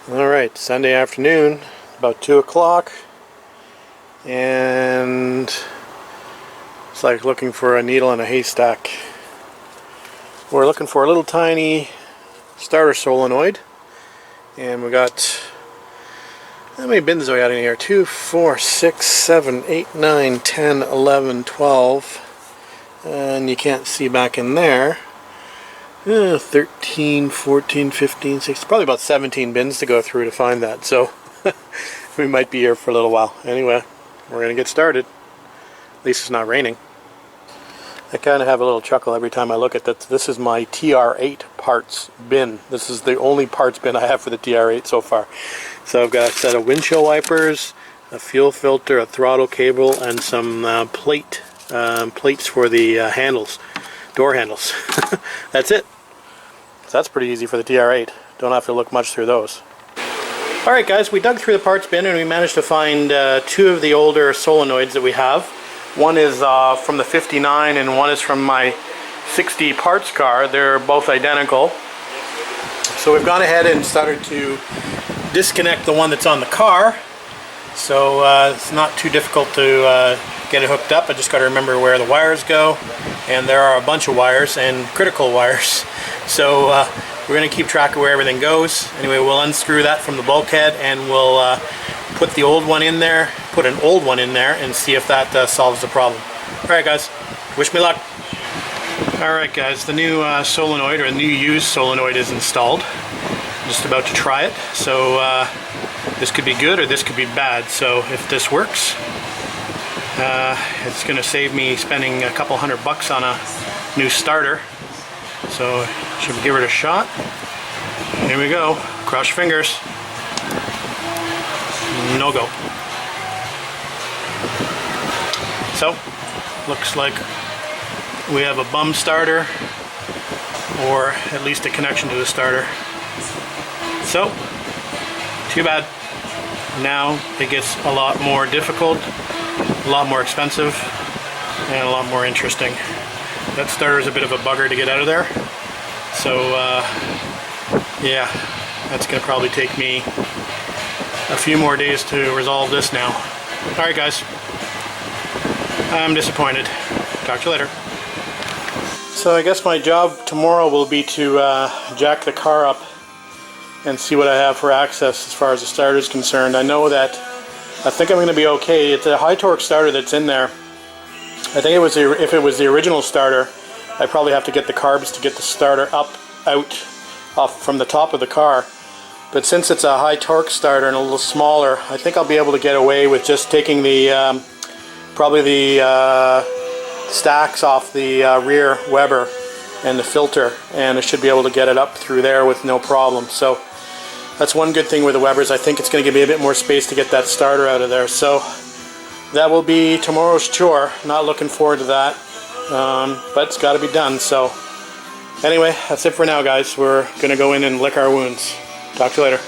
Alright, Sunday afternoon, about 2 o'clock, and it's like looking for a needle in a haystack. We're looking for a little tiny starter solenoid, and we got, how many bins do we got in here? 2, 4, 6, 7, 8, 9, 10, 11, 12, and you can't see back in there. 13, 14, 15, 16, probably about 17 bins to go through to find that, so we might be here for a little while. Anyway, we're going to get started. At least it's not raining. I kind of have a little chuckle every time I look at that. This is my TR8 parts bin. This is the only parts bin I have for the TR8 so far. So I've got a set of windshield wipers, a fuel filter, a throttle cable, and some plates for the handles. Door handles. That's it. So that's pretty easy for the TR8. Don't have to look much through those. Alright guys, we dug through the parts bin and we managed to find two of the older solenoids that we have. One is from the 59 and one is from my 60 parts car. They're both identical. So we've gone ahead and started to disconnect the one that's on the car. So it's not too difficult to get it hooked up. I just got to remember where the wires go, and there are a bunch of wires and critical wires, so we're going to keep track of where everything goes. Anyway, we'll unscrew that from the bulkhead and we'll put the old one in there, put an old one in there, and see if that solves the problem. Alright guys, wish me luck. Alright guys, the new solenoid, or the new used solenoid, is installed. I'm just about to try it, so this could be good or this could be bad. So if this works, it's going to save me spending a couple $100 on a new starter. So should we give it a shot? Here we go. Cross your fingers. No go. So looks like we have a bum starter, or at least a connection to the starter. So too bad. Now it gets a lot more difficult, a lot more expensive, and a lot more interesting. That starter is a bit of a bugger to get out of there. So yeah, that's going to probably take me a few more days to resolve this now. Alright guys, I'm disappointed. Talk to you later. So I guess my job tomorrow will be to jack the car up and see what I have for access as far as the starter is concerned. I know that I think I'm going to be okay. It's a high torque starter that's in there. I think it was if it was the original starter, I probably have to get the carbs to get the starter out off from the top of the car. But since it's a high torque starter and a little smaller, I think I'll be able to get away with just taking the probably the stacks off the rear Weber and the filter, and I should be able to get it up through there with no problem. So that's one good thing with the Webers. I think it's going to give me a bit more space to get that starter out of there. So that will be tomorrow's chore. Not looking forward to that, but it's got to be done. So anyway, that's it for now guys. We're going to go in and lick our wounds. Talk to you later.